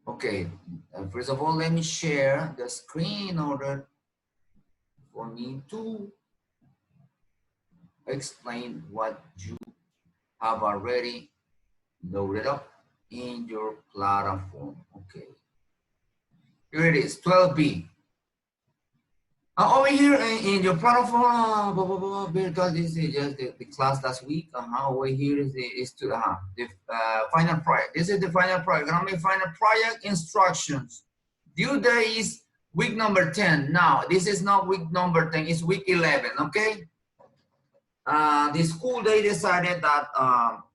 Okay, first of all, let me share the screen in order for me to explain what you have already loaded up in your platform. Okay, here it is, 12B. Over here in your platform, because this is just the class last week. Over here is to the final project. This is the final project. Economic final project instructions. Due date is week number 10. Now, this is not week number 10, it's week 11, okay? The school they decided that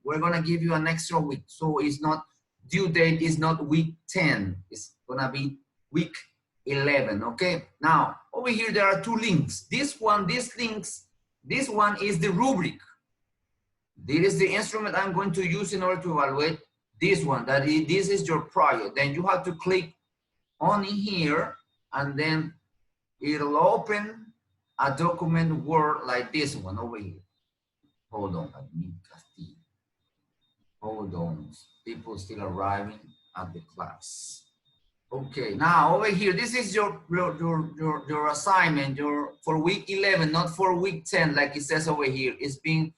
we're gonna give you an extra week. So it's not, due date is not week 10, it's gonna be week 11, okay? Now, over here there are two links. This one is the rubric. This is the instrument I'm going to use in order to evaluate this one. This is your project. Then you have to click on here, and then it'll open a document Word like this one over here. Hold on, hold on. People still arriving at the class. Okay, now over here, this is your assignment, for week 11, not for week 10, like it says over here. It's being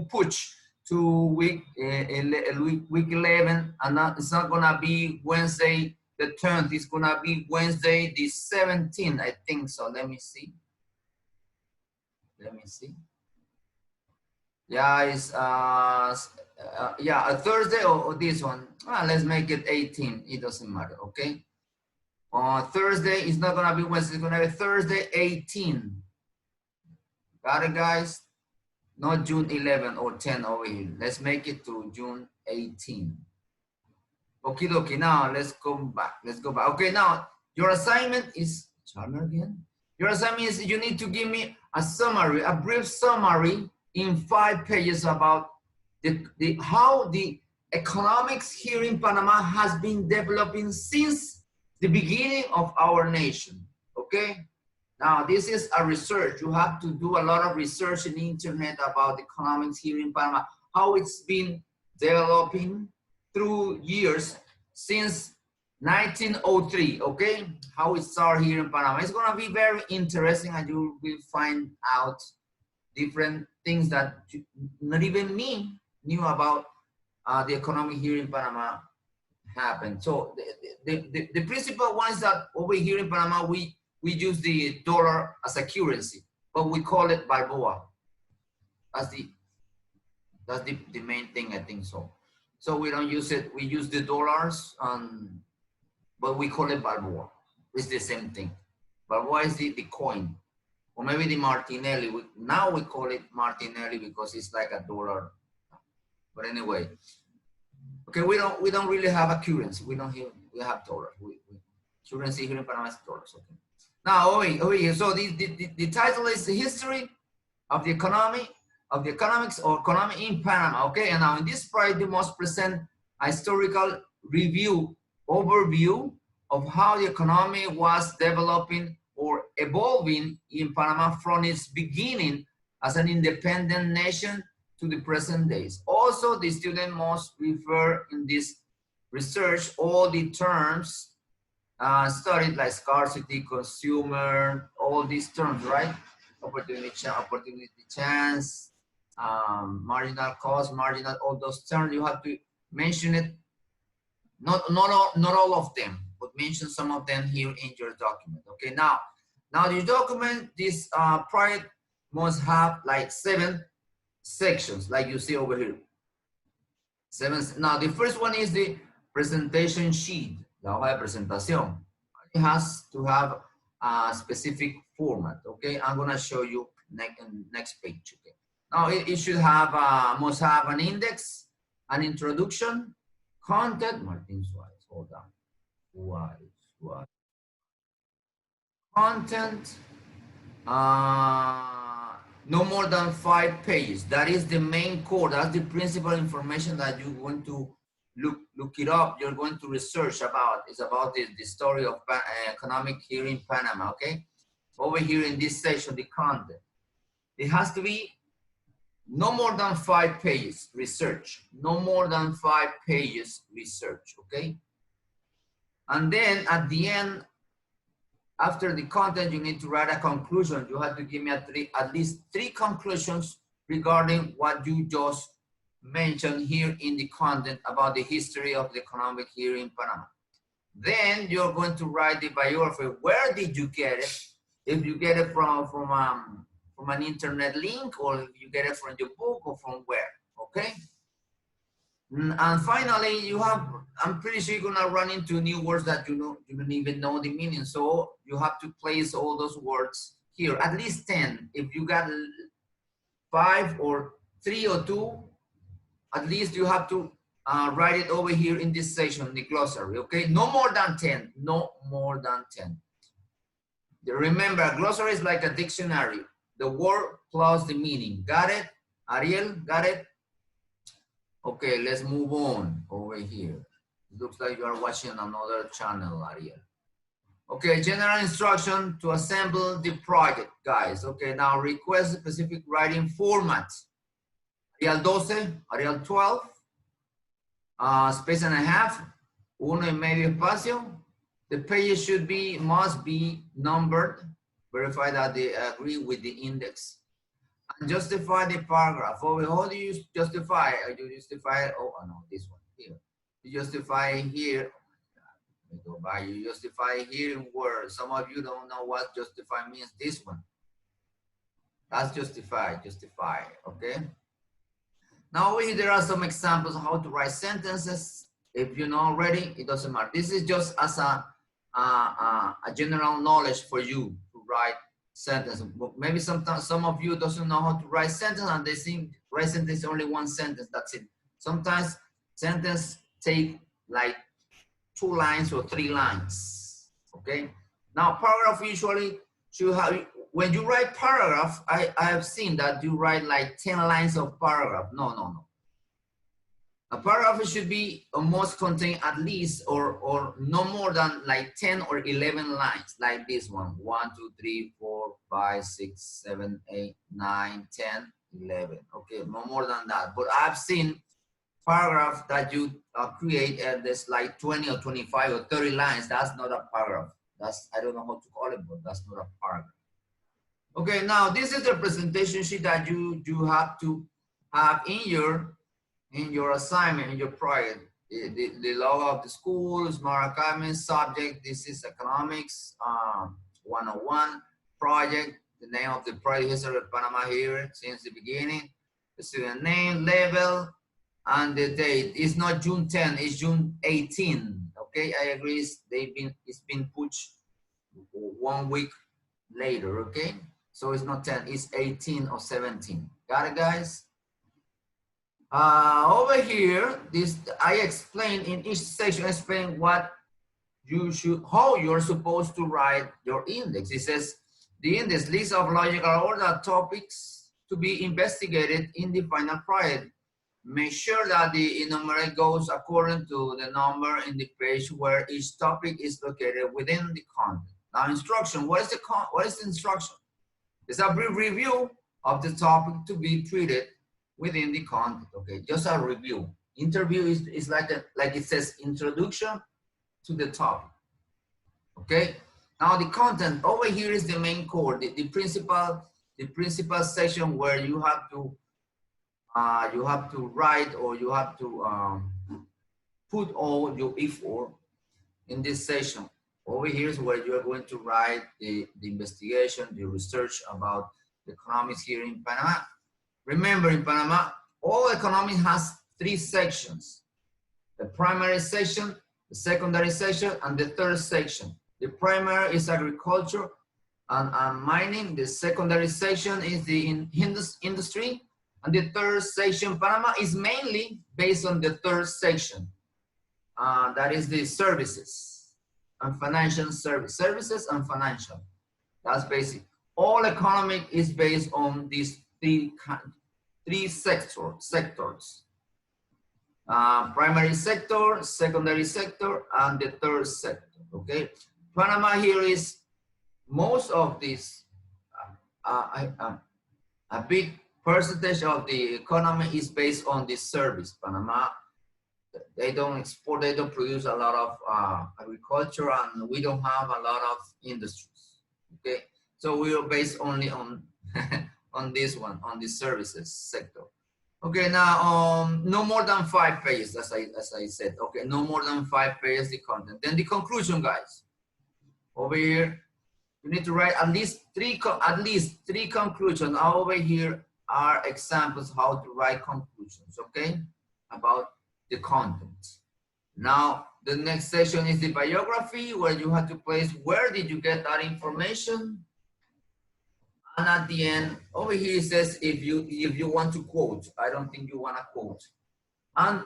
pushed to week 11, and it's not gonna be Wednesday the 10th. It's gonna be Wednesday the 17th, I think so. Let me see. Yeah, it's yeah, a Thursday or this one. Let's make it 18. It doesn't matter, okay? On Thursday, it's not gonna be Wednesday, it's gonna be Thursday 18. Got it, guys? Not June 11 or 10 over here. Let's make it to June 18. Okay, okay, now let's go back. Okay, now your assignment is, Charmer again? Your assignment is you need to give me a summary, a brief summary in 5 pages about how the economics here in Panama has been developing since the beginning of our nation, okay? Now, this is a research. You have to do a lot of research in the internet about economics here in Panama, how it's been developing through years since 1903, okay? How it started here in Panama. It's gonna be very interesting, and you will find out different things that not even me knew about the economy here in Panama happened. So the principal one is that over here in Panama, we use the dollar as a currency, but we call it Balboa. That's the main thing, I think so. So we don't use it, we use the dollars, but we call it Balboa. It's the same thing. Balboa is the coin, or maybe the Martinelli. Now we call it Martinelli because it's like a dollar. But anyway, okay, we don't really have a currency. We have dollars. Currency here in Panama is dollars. Okay. Now over here, so the title is the history of the economy, of the economics or economy in Panama. Okay, and now in this project we must present a historical overview of how the economy was developing or evolving in Panama from its beginning as an independent nation to the present days. Also, the student must refer in this research all the terms studied, like scarcity, consumer, all these terms, right? Opportunity, chance, marginal cost, marginal, all those terms. You have to mention it. Not all of them, but mention some of them here in your document. Okay, now your document, this project must have like 7 sections, like you see over here. 7. Now the first one is the presentation sheet, la hoja de presentación. It has to have a specific format. Okay, I'm gonna show you next page. Okay, now it should have must have an index, an introduction, content. Martin Suarez, hold on. Suarez. Content. No more than 5 pages. That is the main core. That's the principal information that you're going to look it up. You're going to research about. It's about the story of economic here in Panama. Okay, over here in this section, the content. It has to be no more than 5 pages research. No more than 5 pages research. Okay. And then at the end, after the content, you need to write a conclusion. You have to give me at least three conclusions regarding what you just mentioned here in the content about the history of the economic here in Panama. Then you're going to write the biography. Where did you get it? If you get it from an internet link, or if you get it from your book, or from where, okay? And finally, you have, I'm pretty sure you're gonna run into new words that you don't even know the meaning. So you have to place all those words here, at least 10. If you got 5 or 3 or 2, at least you have to write it over here in this section, the glossary, okay? No more than 10, no more than 10. Remember, a glossary is like a dictionary, the word plus the meaning. Got it? Ariel, got it? Okay, let's move on over here. It looks like you are watching another channel, Ariel. Okay, general instruction to assemble the project, guys. Okay, now request specific writing format. Arial 12, Arial 12, space and a half, 1.5 espacio. The pages must be numbered, verify that they agree with the index. And justify the paragraph. How do you justify? You justify, oh no, this one here. You justify here. Let me go back. You justify here in Word. Some of you don't know what justify means. This one. That's justify, okay? Now over here, there are some examples of how to write sentences. If you know already, it doesn't matter. This is just as a general knowledge for you to write sentence. Maybe sometimes some of you doesn't know how to write sentence, and they think write sentence is only one sentence. That's it. Sometimes sentence take like 2 lines or 3 lines. Okay. Now paragraph usually should have. When you write paragraph, I have seen that you write like 10 lines of paragraph. No. A paragraph should be must contain at least or no more than like 10 or 11 lines, like this one. 1, 2, 3, 4, 5, 6, 7, 8, 9, 10, 11. Okay, no more than that. But I've seen paragraph that you create and there's like 20 or 25 or 30 lines. That's not a paragraph. That's, I don't know how to call it, but that's not a paragraph. Okay, now this is the presentation sheet that you have to have in your assignment, in your project. The logo of the school, Smart Academy subject. This is economics 101 project. The name of the project, history of Panama here since the beginning. The student name, level, and the date. It's not June 10, it's June 18. Okay, I agree. It's been pushed 1 week later. Okay, so it's not 10, it's 18 or 17. Got it, guys? Over here, this I explain in each section. I explain what you should, how you're supposed to write your index. It says the index list of logical order topics to be investigated in the final project. Make sure that the enumerate goes according to the number in the page where each topic is located within the content. Now, instruction. What is the instruction? It's a brief review of the topic to be treated within the content. Okay, just a review. Interview is like it says introduction to the topic. Okay, now the content over here is the main core, the principal section where you have to write, or you have to put all your effort in this section. Over here is where you are going to write the investigation, the research about the economics here in Panama. Remember, in Panama, all economics has 3 sections: the primary section, the secondary section, and the third section. The primary is agriculture and mining. The secondary section is the industry. And the third section, Panama, is mainly based on the third section. That is the services and financial services and financial. That's basic. All economic is based on these three sectors. Primary sector, secondary sector, and the third sector. Okay. Panama here is most of this. A big percentage of the economy is based on this service. Panama They don't export, they don't produce a lot of agriculture, and we don't have a lot of industries. Okay, so we are based only on on this one, on the services sector. Okay, now no more than 5 pages, as I said. Okay, no more than 5 pages the content. Then the conclusion, guys. Over here, you need to write at least three conclusions. Over here are examples how to write conclusions. Okay, about the content. Now the next section is the biography, where you have to place where did you get that information. And at the end, over here it says if you want to quote. I don't think you want to quote. And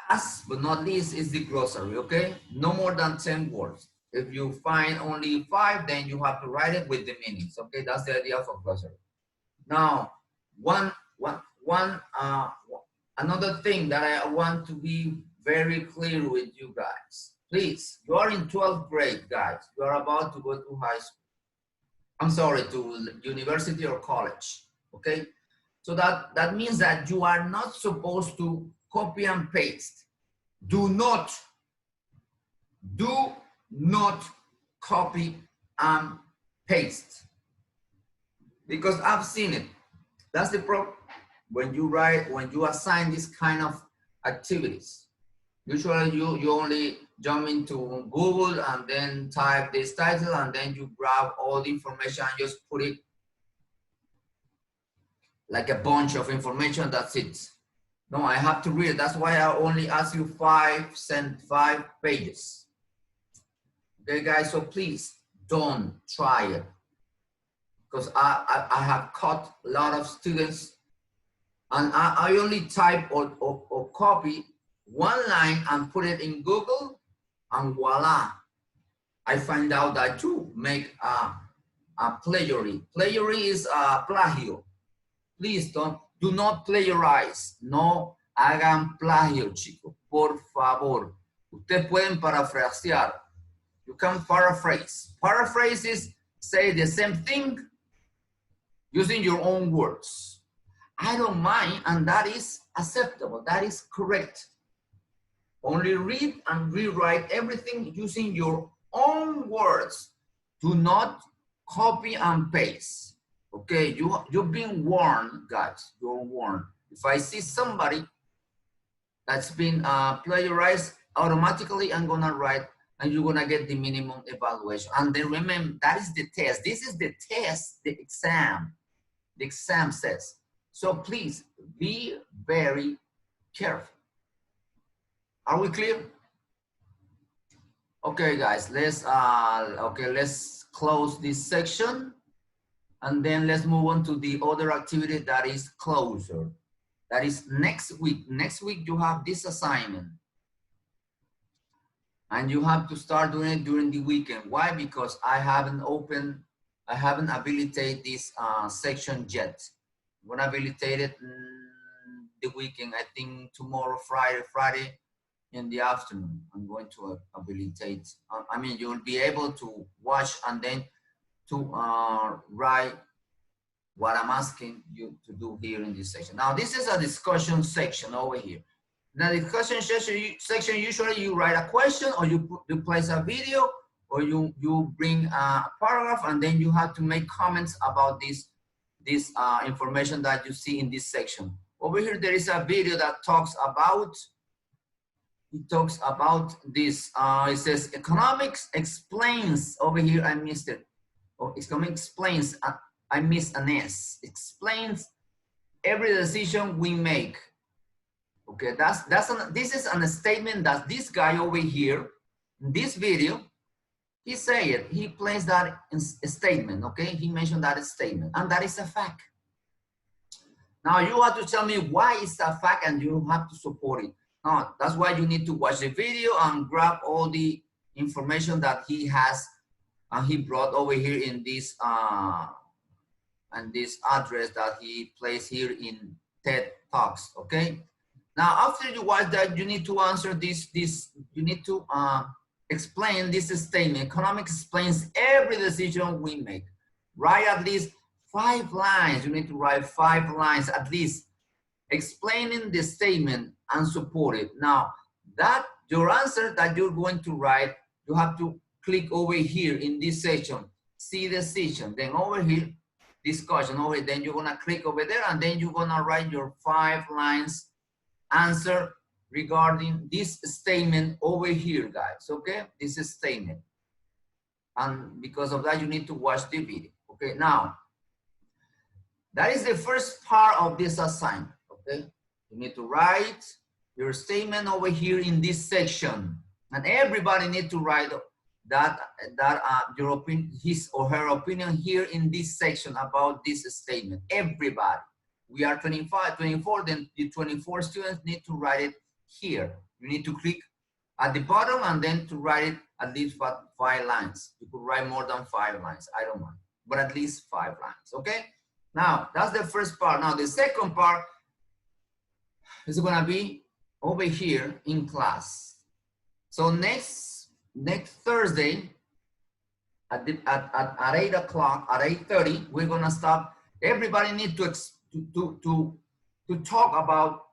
last but not least is the glossary, okay? No more than 10 words. If you find only 5, then you have to write it with the meanings, okay? That's the idea of a glossary. Now, another thing that I want to be very clear with you guys. Please, you are in 12th grade, guys. You are about to go to high school. I'm sorry, to university or college, okay? So that means that you are not supposed to copy and paste. Do not copy and paste. Because I've seen it. That's the problem. When you assign this kind of activities, usually you only jump into Google and then type this title, and then you grab all the information and just put it like a bunch of information. That's it. No, I have to read. That's why I only ask you 5 pages. Okay, guys, so please don't try it. Because I have caught a lot of students, and I only type or copy one line and put it in Google, and voila, I find out that you make a plagiary. Plagiary is plagio. Please do not plagiarize. No hagan plagio, chicos. Por favor. Ustedes pueden parafrasear. You can paraphrase. Paraphrase is say the same thing using your own words. I don't mind, and that is acceptable. That is correct. Only read and rewrite everything using your own words. Do not copy and paste. Okay, you've been warned, guys. You're warned. If I see somebody that's been plagiarized, automatically I'm gonna write, and you're gonna get the minimum evaluation. And then remember, that is the test. This is the test, the exam. The exam says. So please be very careful. Are we clear? Okay, guys, let's close this section, and then let's move on to the other activity that is closer. That is next week. Next week you have this assignment, and you have to start doing it during the weekend. Why? Because I haven't habilitated this section yet. I'm gonna habilitate it the weekend. I think tomorrow, Friday in the afternoon, I'm going to habilitate. I mean, you'll be able to watch and then to write what I'm asking you to do here in this section. Now, this is a discussion section over here. Now, the discussion section, usually you write a question, or you place a video, or you bring a paragraph, and then you have to make comments about this information that you see in this section. Over here, there is a video that talks about this. It says economics explains. Over here I missed it. Economics explains. I missed an S. Explains every decision we make. Okay, this is a statement that this guy over here in this video, he say it. He plays that in a statement. Okay, he mentioned that statement, and that is a fact. Now you have to tell me why it's a fact, and you have to support it. No, that's why you need to watch the video and grab all the information that he has and he brought over here in this and this address that he placed here in TED Talks. Okay. Now, after you watch that, you need to answer this. You need to explain this statement. Economics explains every decision we make. Write at least 5 lines. You need to write 5 lines at least, explaining the statement and support it. Now, that your answer that you're going to write, you have to click over here in this section, see the section, then over here, discussion over, then you're gonna click over there, and then you're gonna write your 5 lines answer regarding this statement over here, guys, okay? This is statement. And because of that, you need to watch the video, okay? Now, that is the first part of this assignment, okay? You need to write your statement over here in this section. And everybody need to write that your opinion, his or her opinion here in this section about this statement. Everybody. We are 25, 24, then the 24 students need to write it here. You need to click at the bottom and then to write it at least 5 lines. You could write more than 5 lines, I don't mind, but at least 5 lines, okay? Now, that's the first part. Now, the second part is gonna be over here in class. So next Thursday at 8 o'clock, at 8:30, we're gonna stop. Everybody needs to talk about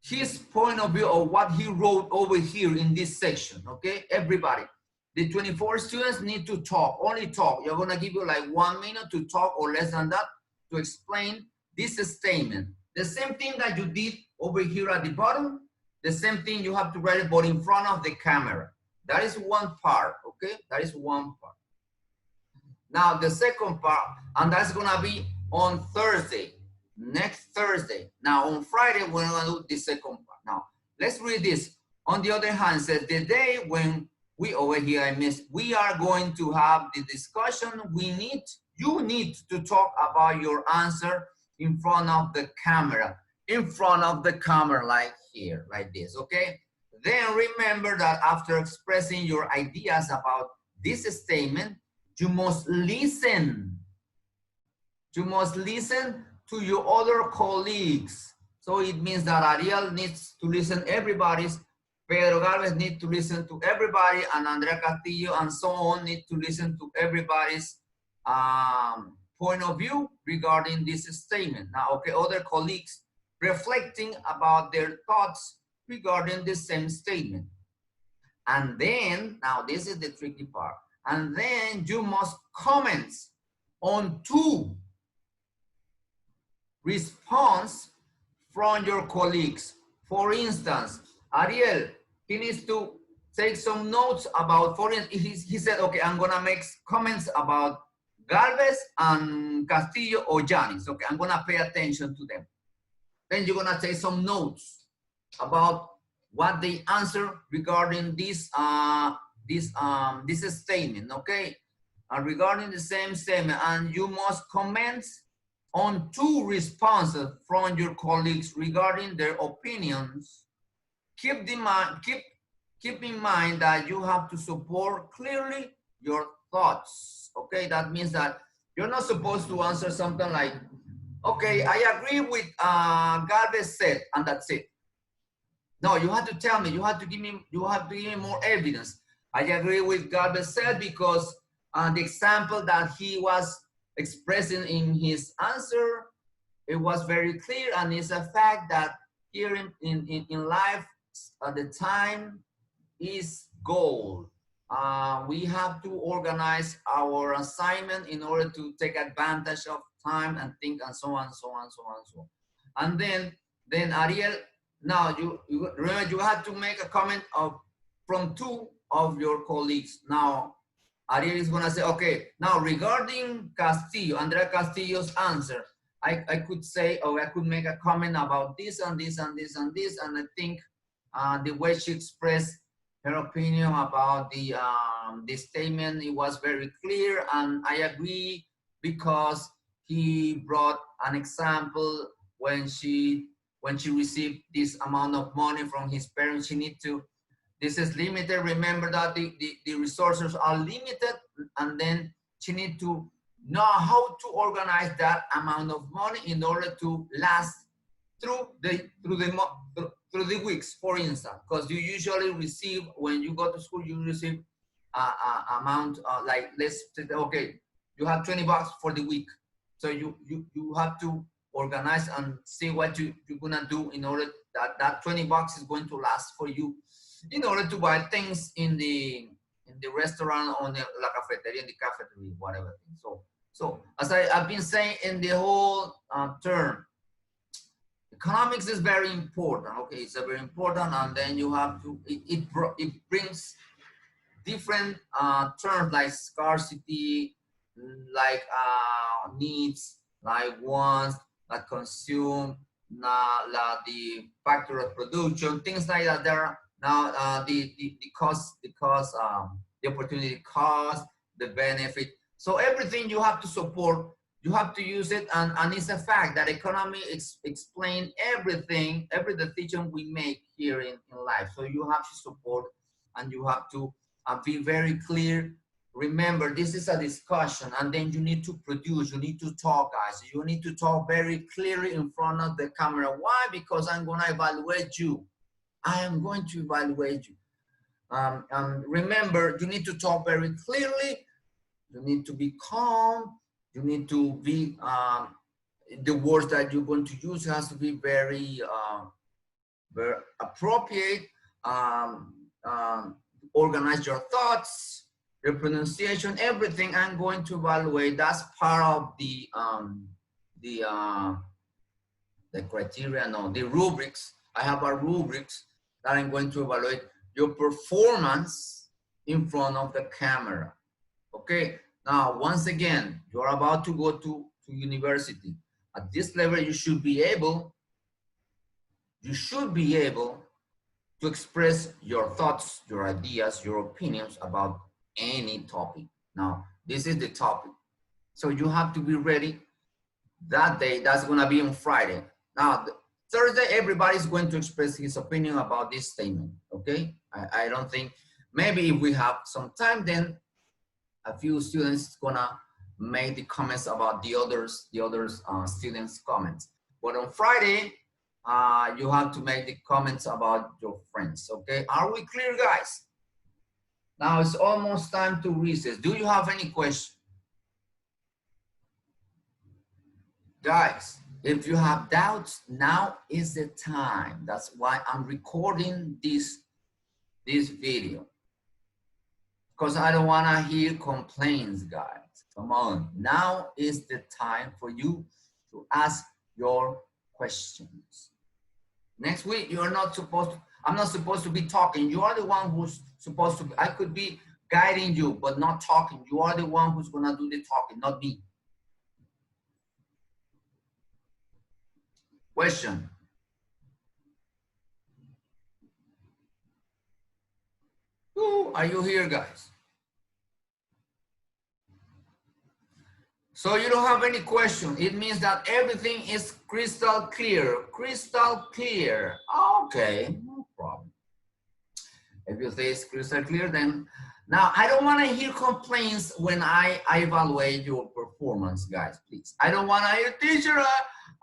his point of view of what he wrote over here in this section, okay? Everybody. The 24 students need to talk, only talk. You're gonna give you like 1 minute to talk or less than that to explain this statement. The same thing that you did over here at the bottom, the same thing you have to write it, but in front of the camera. That is one part, okay? That is one part. Now the second part, and that's gonna be on Thursday, next Thursday. Now on Friday, we're gonna do the second part. Now, let's read this. On the other hand, says the day when we over here, I missed, we are going to have the discussion. You need to talk about your answer in front of the camera, like here, like this, okay? Then remember that after expressing your ideas about this statement, you must listen. You must listen to your other colleagues. So it means that Ariel needs to listen everybody's, Pedro Galvez needs to listen to everybody, and Andrea Castillo and so on need to listen to everybody's point of view regarding this statement. Now, okay, other colleagues reflecting about their thoughts regarding the same statement. And then, now this is the tricky part, and then you must comment on 2 response from your colleagues. For instance, Ariel, he needs to take some notes about, for instance, he said, okay, I'm gonna make comments about Galvez and Castillo or Janis. Okay, I'm gonna pay attention to them. Then you're gonna take some notes about what they answer regarding this statement, okay? Regarding the same statement, and you must comment on 2 responses from your colleagues regarding their opinions. Keep in mind that you have to support clearly your thoughts, okay? That means that you're not supposed to answer something like, okay, I agree with Galvez said, and that's it. No, you have to tell me, you have to give me more evidence. I agree with Galvez said because the example that he was expressing in his answer, it was very clear, and it's a fact that here in life, the time is gold. We have to organize our assignment in order to take advantage of time and think and so on, so on, so on, so on. And then Ariel, now you remember you had to make a comment from 2 of your colleagues. Now Ariel is gonna say, okay, now regarding Castillo, Andrea Castillo's answer, I could say, or I could make a comment about this and this and this and this, and I think the way she expressed her opinion about the statement, it was very clear, and I agree because he brought an example when she received this amount of money from his parents. She need to, this is limited. Remember that the resources are limited, and then she need to know how to organize that amount of money in order to last through the weeks, for instance, because you usually receive, when you go to school, you receive amount like, let's say, okay, you have $20 for the week. So you have to organize and see what you're gonna do in order that 20 bucks is going to last for you in order to buy things in the restaurant or la cafeteria, in the cafeteria, whatever. So as I've been saying in the whole term, economics is very important. Okay, it's very important, and then you have to. It brings different terms like scarcity, like needs, like wants, like consume, like the factor of production, things like that. There are now the cost, the opportunity cost, the benefit. So everything you have to support, you have to use it, and it's a fact that economy explain everything, every decision we make here in life. So you have to support, and you have to be very clear. Remember, this is a discussion, and then you need to produce, you need to talk, guys. You need to talk very clearly in front of the camera. Why? Because I'm going to evaluate you. I am going to evaluate you. Remember, you need to talk very clearly. You need to be calm. You need to be, the words that you're going to use has to be very, very appropriate. Organize your thoughts, your pronunciation, everything I'm going to evaluate. That's part of the criteria, no, the rubrics. I have a rubrics that I'm going to evaluate your performance in front of the camera. Okay, now once again, you're about to go to university. At this level, you should be able to express your thoughts, your ideas, your opinions about any topic. Now, this is the topic. So you have to be ready that day. That's gonna be on Friday. Now, Thursday, everybody's going to express his opinion about this statement, okay? I don't think, maybe if we have some time, then a few students gonna make the comments about the others students' comments. But on Friday, you have to make the comments about your friends, okay? Are we clear, guys? Now it's almost time to recess. Do you have any questions? Guys, if you have doubts, now is the time. That's why I'm recording this video. Because I don't want to hear complaints, guys. Come on, now is the time for you to ask your questions. Next week, you're not supposed to, I'm not supposed to be talking. You are the one who's supposed to, I could be guiding you, but not talking. You are the one who's gonna do the talking, not me. Question. Ooh, are you here, guys? So you don't have any question. It means that everything is crystal clear. Crystal clear. Okay, no problem. If you say it's crystal clear, then now I don't want to hear complaints when I evaluate your performance, guys. Please, I don't want to hear, teacher,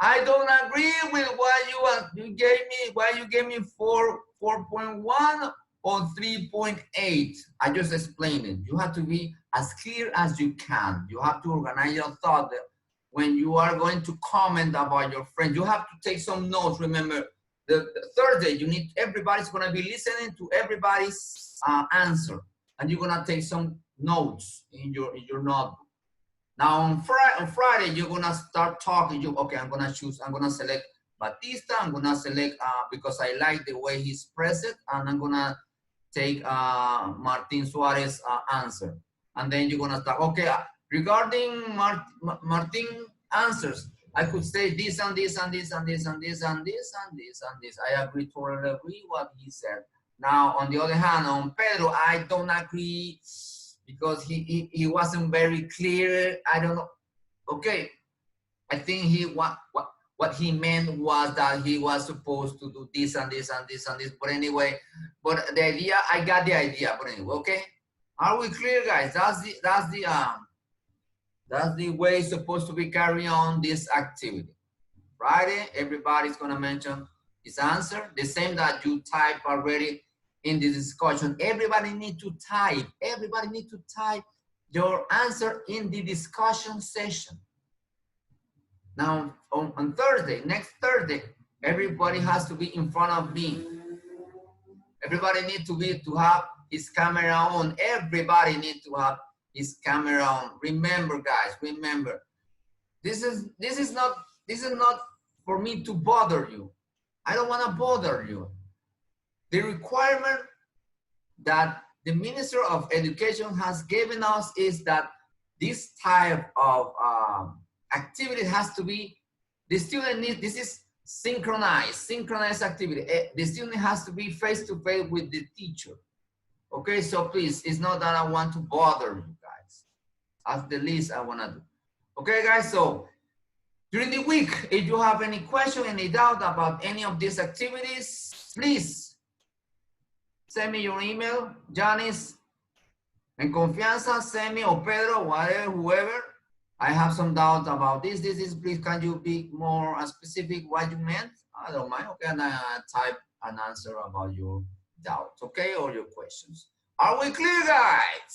I don't agree with what you gave me. Why you gave me 4.1 or 3.8? I just explained it. You have to be as clear as you can. You have to organize your thought. When you are going to comment about your friend, you have to take some notes. Remember, the Thursday, you need, everybody's going to be listening to everybody's answer, and you're going to take some notes in your notebook. Now on Friday, you're going to start talking. Okay, I'm going to select Batista. I'm going to select because I like the way he expressed it, and I'm going to take Martin Suarez answer. And then you're going to start, okay, regarding Martin answers, I could say this and this and this and this and this and this and this and this. I totally agree what he said. Now, on the other hand, on Pedro, I don't agree because he wasn't very clear. I don't know. Okay, I think what he meant was that he was supposed to do this and this and this and this. But anyway, but the idea, I got the idea. But anyway, okay, are we clear, guys? That's the way it's supposed to be carrying on this activity. Friday, everybody's gonna mention his answer, the same that you type already in the discussion. Everybody need to type. Everybody need to type your answer in the discussion session. Now on Thursday, next Thursday, Everybody has to be in front of me. Everybody needs to have his camera on. Everybody needs to have his camera on. Remember, guys, remember. This is not for me to bother you. I don't want to bother you. The requirement that the Minister of Education has given us is that this type of activity has to be, the student needs, this is synchronized activity. The student has to be face-to-face with the teacher. Okay, so please, it's not that I want to bother you guys. That's the least I want to do. Okay, guys, so during the week, if you have any question, any doubt about any of these activities, please send me your email, Janice, en confianza, send me, or Pedro, whatever, whoever. I have some doubt about this. Please, can you be more specific what you meant? I don't mind, okay, and I type an answer about your doubt, okay, or your questions. Are we clear, guys?